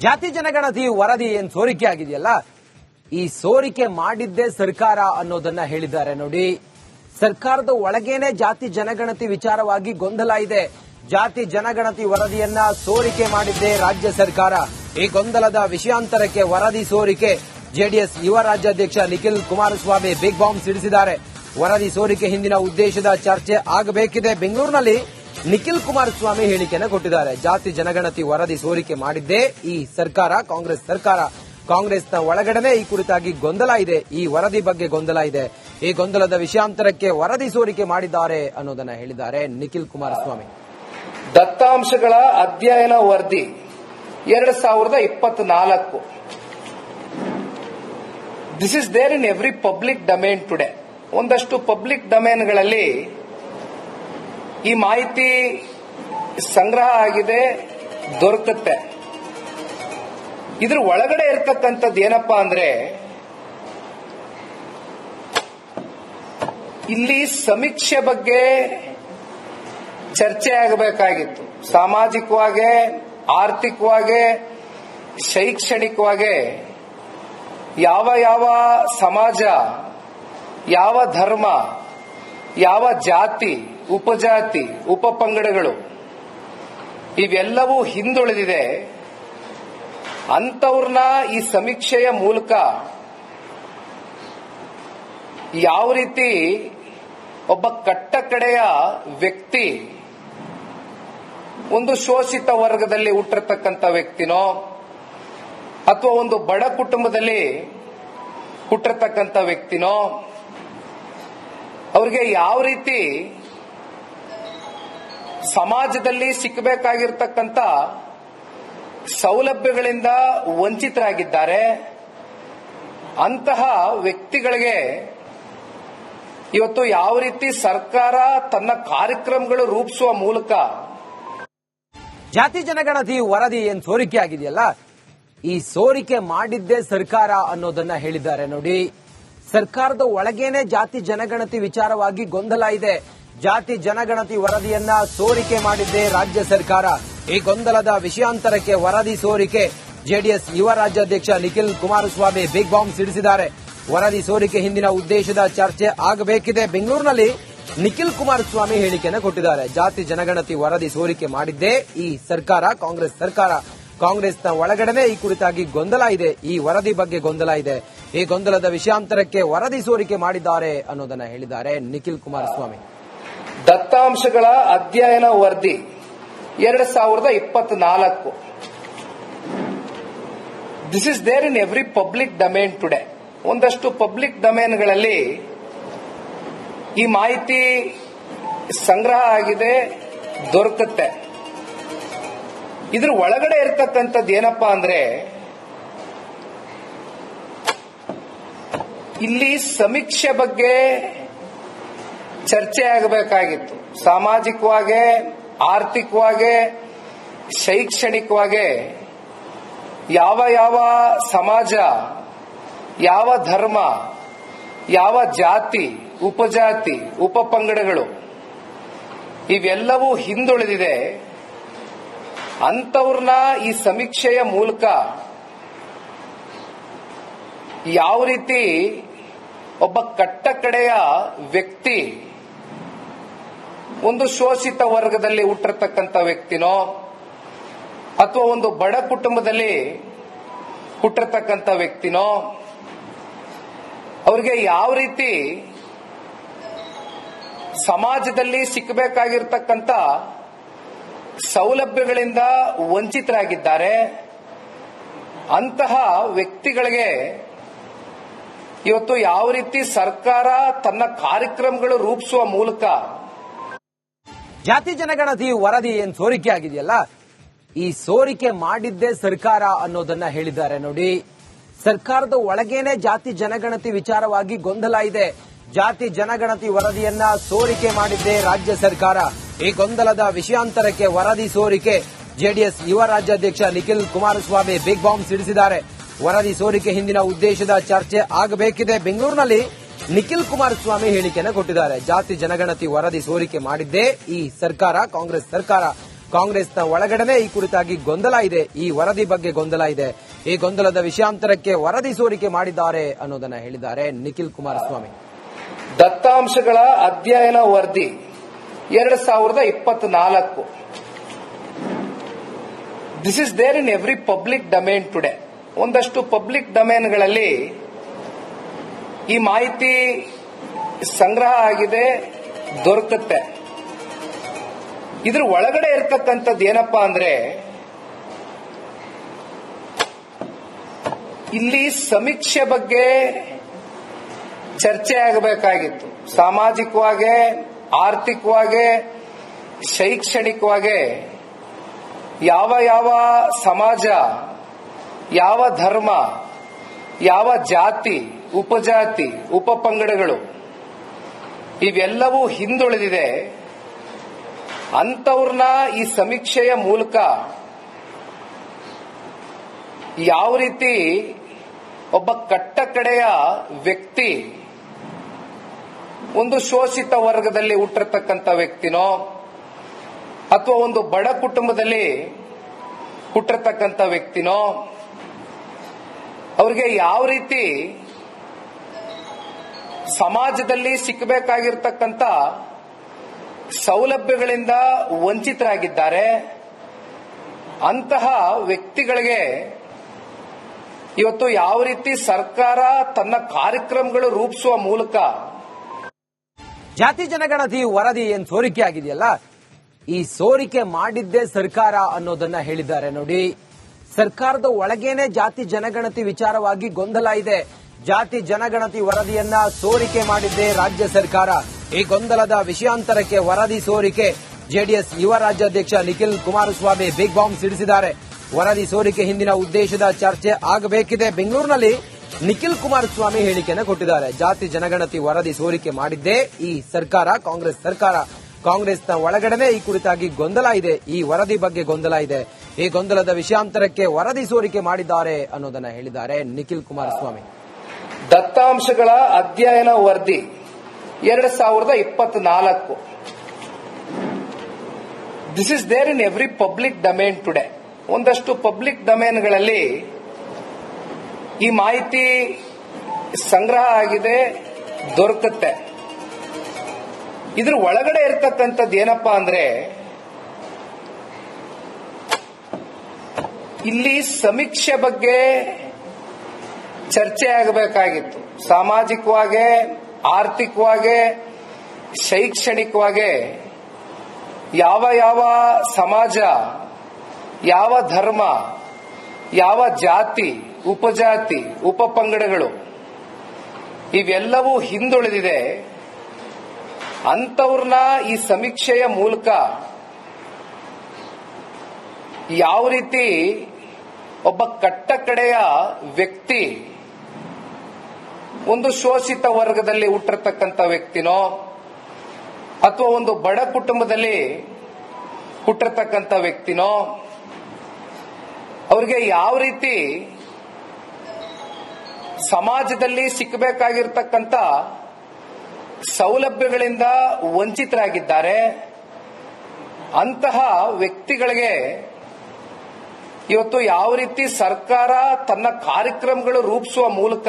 ಜಾತಿ ಜನಗಣತಿ ವರದಿ ಏನ್ ಸೋರಿಕೆ ಆಗಿದೆಯಲ್ಲ, ಈ ಸೋರಿಕೆ ಮಾಡಿದ್ದೇ ಸರ್ಕಾರ ಅನ್ನೋದನ್ನ ಹೇಳಿದ್ದಾರೆ ನೋಡಿ. ಸರ್ಕಾರದ ಒಳಗೇನೆ ಜಾತಿ ಜನಗಣತಿ ವಿಚಾರವಾಗಿ ಗೊಂದಲ ಇದೆ. ಜಾತಿ ಜನಗಣತಿ ವರದಿಯನ್ನ ಸೋರಿಕೆ ಮಾಡಿದ್ದೇ ರಾಜ್ಯ ಸರ್ಕಾರ. ಈ ಗೊಂದಲದ ವಿಷಯಾಂತರಕ್ಕೆ ವರದಿ ಸೋರಿಕೆ. ಜೆಡಿಎಸ್ ಯುವ ರಾಜ್ಯಾಧ್ಯಕ್ಷ ನಿಖಿಲ್ ಕುಮಾರಸ್ವಾಮಿ ಬಿಗ್ ಬಾಂಬ್ ಸಿಡಿಸಿದ್ದಾರೆ. ವರದಿ ಸೋರಿಕೆ ಹಿಂದಿನ ಉದ್ದೇಶದ ಚರ್ಚೆ ಆಗಬೇಕಿದೆ. ಬೆಂಗಳೂರಿನಲ್ಲಿ ನಿಖಿಲ್ ಕುಮಾರಸ್ವಾಮಿ ಹೇಳಿಕೆಯನ್ನು ಕೊಟ್ಟಿದ್ದಾರೆ. ಜಾತಿ ಜನಗಣತಿ ವರದಿ ಸೋರಿಕೆ ಮಾಡಿದ್ದೇ ಈ ಸರ್ಕಾರ, ಕಾಂಗ್ರೆಸ್ ಸರ್ಕಾರ. ಕಾಂಗ್ರೆಸ್ನ ಒಳಗಡೆ ಈ ಕುರಿತಾಗಿ ಗೊಂದಲ ಇದೆ. ಈ ವರದಿ ಬಗ್ಗೆ ಗೊಂದಲ ಇದೆ. ಈ ಗೊಂದಲದ ವಿಷಯಾಂತರಕ್ಕೆ ವರದಿ ಸೋರಿಕೆ ಮಾಡಿದ್ದಾರೆ ಅನ್ನೋದನ್ನ ಹೇಳಿದ್ದಾರೆ ನಿಖಿಲ್ ಕುಮಾರಸ್ವಾಮಿ. ದತ್ತಾಂಶಗಳ ಅಧ್ಯಯನ ವರದಿ 2024. This is there in every public domain today. ಒಂದಷ್ಟು ಪಬ್ಲಿಕ್ ಡೊಮೇನ್ಗಳಲ್ಲಿ ಈ ಮಾಹಿತಿ ಸಂಗ್ರಹ ಆಗಿದೆ, ದೊರಕುತ್ತೆ. ಇದ್ರ ಒಳಗಡೆ ಇರತಕ್ಕಂಥದ್ದು ಏನಪ್ಪಾ ಅಂದ್ರೆ, ಇಲ್ಲಿ ಸಮೀಕ್ಷೆ ಬಗ್ಗೆ ಚರ್ಚೆ ಆಗಬೇಕಾಗಿತ್ತು. ಸಾಮಾಜಿಕವಾಗಿ, ಆರ್ಥಿಕವಾಗಿ, ಶೈಕ್ಷಣಿಕವಾಗಿ ಯಾವ ಯಾವ ಸಮಾಜ, ಯಾವ ಧರ್ಮ, ಯಾವ ಜಾತಿ, ಉಪಜಾತಿ, ಉಪಪಂಗಡಗಳು ಇವೆಲ್ಲವೂ ಹಿಂದುಳಿದಿದೆ. ಅಂತವ್ರನ್ನ ಈ ಸಮೀಕ್ಷೆಯ ಮೂಲಕ ಯಾವ ರೀತಿ ಒಬ್ಬ ಕಟ್ಟಕಡೆಯ ವ್ಯಕ್ತಿ, ಒಂದು ಶೋಷಿತ ವರ್ಗದಲ್ಲಿ ಹುಟ್ಟಿರ್ತಕ್ಕಂಥ ವ್ಯಕ್ತಿನೋ ಅಥವಾ ಒಂದು ಬಡ ಕುಟುಂಬದಲ್ಲಿ ಹುಟ್ಟಿರ್ತಕ್ಕಂಥ ವ್ಯಕ್ತಿನೋ, ಅವ್ರಿಗೆ ಯಾವ ರೀತಿ ಸಮಾಜದಲ್ಲಿ ಸಿಕ್ಕಬೇಕಾಗಿರ್ತಕ್ಕಂಥ ಸೌಲಭ್ಯಗಳಿಂದ ವಂಚಿತರಾಗಿದ್ದಾರೆ. ಅಂತಹ ವ್ಯಕ್ತಿಗಳಿಗೆ ಇವತ್ತು ಯಾವ ರೀತಿ ಸರ್ಕಾರ ತನ್ನ ಕಾರ್ಯಕ್ರಮಗಳು ರೂಪಿಸುವ ಮೂಲಕ ಜಾತಿ ಜನಗಣತಿ ವರದಿ ಏನ್ ಸೋರಿಕೆ ಆಗಿದೆಯಲ್ಲ, ಈ ಸೋರಿಕೆ ಮಾಡಿದ್ದೇ ಸರ್ಕಾರ ಅನ್ನೋದನ್ನ ಹೇಳಿದ್ದಾರೆ ನೋಡಿ. ಸರ್ಕಾರದ ಒಳಗೇನೆ ಜಾತಿ ಜನಗಣತಿ ವಿಚಾರವಾಗಿ ಗೊಂದಲ ಇದೆ. ಜಾತಿ ಜನಗಣತಿ ವರದಿಯನ್ನ ಸೋರಿಕೆ ಮಾಡಿದ್ದೇ ರಾಜ್ಯ ಸರ್ಕಾರ. ಈ ಗೊಂದಲದ ವಿಷಯಾಂತರಕ್ಕೆ ವರದಿ ಸೋರಿಕೆ. ಜೆಡಿಎಸ್ ಯುವ ರಾಜ್ಯಾಧ್ಯಕ್ಷ ನಿಖಿಲ್ ಕುಮಾರಸ್ವಾಮಿ ಬಿಗ್ ಬಾಂಬ್ ಸಿಡಿಸಿದ್ದಾರೆ. ವರದಿ ಸೋರಿಕೆ ಹಿಂದಿನ ಉದ್ದೇಶದ ಚರ್ಚೆ ಆಗಬೇಕಿದೆ. ಬೆಂಗಳೂರಿನಲ್ಲಿ ನಿಖಿಲ್ ಕುಮಾರಸ್ವಾಮಿ ಹೇಳಿಕೆಯನ್ನು ಕೊಟ್ಟಿದ್ದಾರೆ. ಜಾತಿ ಜನಗಣತಿ ವರದಿ ಸೋರಿಕೆ ಮಾಡಿದ್ದೇ ಈ ಸರ್ಕಾರ, ಕಾಂಗ್ರೆಸ್ ಸರ್ಕಾರ. ಕಾಂಗ್ರೆಸ್ನ ಒಳಗಡೆ ಈ ಕುರಿತಾಗಿ ಗೊಂದಲ ಇದೆ. ಈ ವರದಿ ಬಗ್ಗೆ ಗೊಂದಲ ಇದೆ. ಈ ಗೊಂದಲದ ವಿಷಯಾಂತರಕ್ಕೆ ವರದಿ ಸೋರಿಕೆ ಮಾಡಿದ್ದಾರೆ ಅನ್ನೋದನ್ನ ಹೇಳಿದ್ದಾರೆ ನಿಖಿಲ್ ಕುಮಾರಸ್ವಾಮಿ. ದತ್ತಾಂಶಗಳ ಅಧ್ಯಯನ ವರದಿ 2024. This is there in every public domain today. ಒಂದಷ್ಟು ಪಬ್ಲಿಕ್ ಡೊಮೇನ್ಗಳಲ್ಲಿ ಈ ಮಾಹಿತಿ ಸಂಗ್ರಹ ಆಗಿದೆ, ದೊರಕುತ್ತೆ. ಇದ್ರ ಒಳಗಡೆ ಇರತಕ್ಕಂಥದ್ದು ಏನಪ್ಪಾ ಅಂದ್ರೆ, ಇಲ್ಲಿ ಸಮೀಕ್ಷೆ ಬಗ್ಗೆ ಚರ್ಚೆ ಆಗಬೇಕಾಗಿತ್ತು. ಸಾಮಾಜಿಕವಾಗಿ, ಆರ್ಥಿಕವಾಗಿ, ಶೈಕ್ಷಣಿಕವಾಗಿ ಯಾವ ಯಾವ ಸಮಾಜ, ಯಾವ ಧರ್ಮ, ಯಾವ ಜಾತಿ, ಉಪಜಾತಿ, ಉಪಪಂಗಡಗಳು ಇವೆಲ್ಲವೂ ಹಿಂದುಳಿದಿದೆ. ಅಂತವ್ರನ್ನ ಈ ಸಮೀಕ್ಷೆಯ ಮೂಲಕ ಯಾವ ರೀತಿ ಒಬ್ಬ ಕಟ್ಟಕಡೆಯ ವ್ಯಕ್ತಿ, ಒಂದು ಶೋಷಿತ ವರ್ಗದಲ್ಲಿ ಹುಟ್ಟಿರ್ತಕ್ಕಂಥ ವ್ಯಕ್ತಿನೋ ಅಥವಾ ಒಂದು ಬಡ ಕುಟುಂಬದಲ್ಲಿ ಹುಟ್ಟಿರ್ತಕ್ಕಂಥ ವ್ಯಕ್ತಿನೋ, ಅವ್ರಿಗೆ ಯಾವ ರೀತಿ ಸಮಾಜದಲ್ಲಿ ಸಿಕ್ಕಬೇಕಾಗಿರ್ತಕ್ಕಂಥ ಸೌಲಭ್ಯಗಳಿಂದ ವಂಚಿತರಾಗಿದ್ದಾರೆ. ಅಂತಹ ವ್ಯಕ್ತಿಗಳಿಗೆ ಇವತ್ತು ಯಾವ ರೀತಿ ಸರ್ಕಾರ ತನ್ನ ಕಾರ್ಯಕ್ರಮಗಳು ರೂಪಿಸುವ ಮೂಲಕ ಜಾತಿ ಜನಗಣತಿ ವರದಿ ಏನ್ ಸೋರಿಕೆ ಆಗಿದೆಯಲ್ಲ, ಈ ಸೋರಿಕೆ ಮಾಡಿದ್ದೇ ಸರ್ಕಾರ ಅನ್ನೋದನ್ನ ಹೇಳಿದ್ದಾರೆ ನೋಡಿ. ಸರ್ಕಾರದ ಒಳಗೇನೆ ಜಾತಿ ಜನಗಣತಿ ವಿಚಾರವಾಗಿ ಗೊಂದಲ ಇದೆ. ಜಾತಿ ಜನಗಣತಿ ವರದಿಯನ್ನ ಸೋರಿಕೆ ಮಾಡಿದ್ದೇ ರಾಜ್ಯ ಸರ್ಕಾರ. ಈ ಗೊಂದಲದ ವಿಷಯಾಂತರಕ್ಕೆ ವರದಿ ಸೋರಿಕೆ. ಜೆಡಿಎಸ್ ಯುವ ರಾಜ್ಯಾಧ್ಯಕ್ಷ ನಿಖಿಲ್ ಕುಮಾರಸ್ವಾಮಿ ಬಿಗ್ ಬಾಂಬ್ ಸಿಡಿಸಿದ್ದಾರೆ. ವರದಿ ಸೋರಿಕೆ ಹಿಂದಿನ ಉದ್ದೇಶದ ಚರ್ಚೆ ಆಗಬೇಕಿದೆ. ಬೆಂಗಳೂರಿನಲ್ಲಿ ನಿಖಿಲ್ ಕುಮಾರಸ್ವಾಮಿ ಹೇಳಿಕೆಯನ್ನು ಕೊಟ್ಟಿದ್ದಾರೆ. ಜಾತಿ ಜನಗಣತಿ ವರದಿ ಸೋರಿಕೆ ಮಾಡಿದ್ದೇ ಈ ಸರ್ಕಾರ, ಕಾಂಗ್ರೆಸ್ ಸರ್ಕಾರ. ಕಾಂಗ್ರೆಸ್ನ ಒಳಗಡೆನೆ ಈ ಕುರಿತಾಗಿ ಗೊಂದಲ ಇದೆ, ಈ ವರದಿ ಬಗ್ಗೆ ಗೊಂದಲ ಇದೆ. ಈ ಗೊಂದಲದ ವಿಷಯಾಂತರಕ್ಕೆ ವರದಿ ಸೋರಿಕೆ ಮಾಡಿದ್ದಾರೆ ಅನ್ನೋದನ್ನ ಹೇಳಿದ್ದಾರೆ ನಿಖಿಲ್ ಕುಮಾರಸ್ವಾಮಿ. ದತ್ತಾಂಶಗಳ ಅಧ್ಯಯನ ವರದಿ 2024. This is there in every public domain today. ಒಂದಷ್ಟು ಪಬ್ಲಿಕ್ ಡೊಮೇನ್ಗಳಲ್ಲಿ ಈ ಮಾಹಿತಿ ಸಂಗ್ರಹ ಆಗಿದೆ, ದೊರಕುತ್ತೆ. ಇದ್ರ ಒಳಗಡೆ ಇರತಕ್ಕಂಥದ್ದು ಏನಪ್ಪಾ ಅಂದ್ರೆ, ಇಲ್ಲಿ ಸಮೀಕ್ಷೆ ಬಗ್ಗೆ ಚರ್ಚೆ ಆಗಬೇಕಾಗಿತ್ತು. ಸಾಮಾಜಿಕವಾಗಿ, ಆರ್ಥಿಕವಾಗಿ, ಶೈಕ್ಷಣಿಕವಾಗಿ ಯಾವ ಯಾವ ಸಮಾಜ, ಯಾವ ಧರ್ಮ, ಯಾವ ಜಾತಿ, ಉಪಜಾತಿ, ಉಪಪಂಗಡಗಳು ಇವೆಲ್ಲವೂ ಹಿಂದುಳಿದಿದೆ. ಅಂತವ್ರನ್ನ ಈ ಸಮೀಕ್ಷೆಯ ಮೂಲಕ ಯಾವ ರೀತಿ ಒಬ್ಬ ಕಟ್ಟಕಡೆಯ ವ್ಯಕ್ತಿ, ಒಂದು ಶೋಷಿತ ವರ್ಗದಲ್ಲಿ ಹುಟ್ಟಿರ್ತಕ್ಕಂಥ ವ್ಯಕ್ತಿನೋ ಅಥವಾ ಒಂದು ಬಡ ಕುಟುಂಬದಲ್ಲಿ ಹುಟ್ಟಿರ್ತಕ್ಕಂಥ ವ್ಯಕ್ತಿನೋ, ಅವ್ರಿಗೆ ಯಾವ ರೀತಿ ಸಮಾಜದಲ್ಲಿ ಸಿಕ್ಕಬೇಕಾಗಿರ್ತಕ್ಕಂಥ ಸೌಲಭ್ಯಗಳಿಂದ ವಂಚಿತರಾಗಿದ್ದಾರೆ. ಅಂತಹ ವ್ಯಕ್ತಿಗಳಿಗೆ ಇವತ್ತು ಯಾವ ರೀತಿ ಸರ್ಕಾರ ತನ್ನ ಕಾರ್ಯಕ್ರಮಗಳು ರೂಪಿಸುವ ಮೂಲಕ ಜಾತಿ ಜನಗಣತಿ ವರದಿ ಏನ್ ಸೋರಿಕೆ ಆಗಿದೆಯಲ್ಲ, ಈ ಸೋರಿಕೆ ಮಾಡಿದ್ದೇ ಸರ್ಕಾರ ಅನ್ನೋದನ್ನ ಹೇಳಿದ್ದಾರೆ ನೋಡಿ. ಸರ್ಕಾರದ ಒಳಗೇನೆ ಜಾತಿ ಜನಗಣತಿ ವಿಚಾರವಾಗಿ ಗೊಂದಲ ಇದೆ. ಜಾತಿ ಜನಗಣತಿ ವರದಿಯನ್ನ ಸೋರಿಕೆ ಮಾಡಿದ್ದೇ ರಾಜ್ಯ ಸರ್ಕಾರ. ಈ ಗೊಂದಲದ ವಿಷಯಾಂತರಕ್ಕೆ ವರದಿ ಸೋರಿಕೆ. ಜೆಡಿಎಸ್ ಯುವ ರಾಜ್ಯಾಧ್ಯಕ್ಷ ನಿಖಿಲ್ ಕುಮಾರಸ್ವಾಮಿ ಬಿಗ್ ಬಾಂಬ್ ಸಿಡಿಸಿದ್ದಾರೆ. ವರದಿ ಸೋರಿಕೆ ಹಿಂದಿನ ಉದ್ದೇಶದ ಚರ್ಚೆ ಆಗಬೇಕಿದೆ. ಬೆಂಗಳೂರಿನಲ್ಲಿ ನಿಖಿಲ್ ಕುಮಾರಸ್ವಾಮಿ ಹೇಳಿಕೆಯನ್ನು ಕೊಟ್ಟಿದ್ದಾರೆ. ಜಾತಿ ಜನಗಣತಿ ವರದಿ ಸೋರಿಕೆ ಮಾಡಿದ್ದೇ ಈ ಸರ್ಕಾರ, ಕಾಂಗ್ರೆಸ್ ಸರ್ಕಾರ. ಕಾಂಗ್ರೆಸ್ನ ಒಳಗಡೆನೆ ಈ ಕುರಿತಾಗಿ ಗೊಂದಲ ಇದೆ, ಈ ವರದಿ ಬಗ್ಗೆ ಗೊಂದಲ ಇದೆ. ಈ ಗೊಂದಲದ ವಿಷಯಾಂತರಕ್ಕೆ ವರದಿ ಸೋರಿಕೆ ಮಾಡಿದ್ದಾರೆ ಅನ್ನೋದನ್ನ ಹೇಳಿದ್ದಾರೆ ನಿಖಿಲ್ ಕುಮಾರಸ್ವಾಮಿ. ದತ್ತಾಂಶಗಳ ಅಧ್ಯಯನ ವರದಿ 2024. This is there in every public domain today. ಒಂದಷ್ಟು ಪಬ್ಲಿಕ್ ಡೊಮೇನ್ಗಳಲ್ಲಿ ಈ ಮಾಹಿತಿ ಸಂಗ್ರಹ ಆಗಿದೆ, ದೊರಕುತ್ತೆ. ಇದ್ರ ಒಳಗಡೆ ಇರತಕ್ಕಂಥದ್ದು ಏನಪ್ಪಾ ಅಂದ್ರೆ, ಇಲ್ಲಿ ಸಮೀಕ್ಷೆ ಬಗ್ಗೆ ಚರ್ಚೆ ಆಗಬೇಕಾಗಿತ್ತು. ಸಾಮಾಜಿಕವಾಗಿ, ಆರ್ಥಿಕವಾಗಿ, ಶೈಕ್ಷಣಿಕವಾಗಿ ಯಾವ ಯಾವ ಸಮಾಜ, ಯಾವ ಧರ್ಮ, ಯಾವ ಜಾತಿ, ಉಪಜಾತಿ, ಉಪಪಂಗಡಗಳು ಇವೆಲ್ಲವೂ ಹಿಂದುಳಿದಿದೆ. ಅಂತವ್ರನ್ನ ಈ ಸಮೀಕ್ಷೆಯ ಮೂಲಕ ಯಾವ ರೀತಿ ಒಬ್ಬ ಕಟ್ಟಕಡೆಯ ವ್ಯಕ್ತಿ, ಒಂದು ಶೋಷಿತ ವರ್ಗದಲ್ಲಿ ಹುಟ್ಟಿರ್ತಕ್ಕಂಥ ವ್ಯಕ್ತಿನೋ ಅಥವಾ ಒಂದು ಬಡ ಕುಟುಂಬದಲ್ಲಿ ಹುಟ್ಟಿರ್ತಕ್ಕಂಥ ವ್ಯಕ್ತಿನೋ, ಅವ್ರಿಗೆ ಯಾವ ರೀತಿ ಸಮಾಜದಲ್ಲಿ ಸಿಕ್ಕಬೇಕಾಗಿರ್ತಕ್ಕಂಥ ಸೌಲಭ್ಯಗಳಿಂದ ವಂಚಿತರಾಗಿದ್ದಾರೆ. ಅಂತಹ ವ್ಯಕ್ತಿಗಳಿಗೆ ಇವತ್ತು ಯಾವ ರೀತಿ ಸರ್ಕಾರ ತನ್ನ ಕಾರ್ಯಕ್ರಮಗಳು ರೂಪಿಸುವ ಮೂಲಕ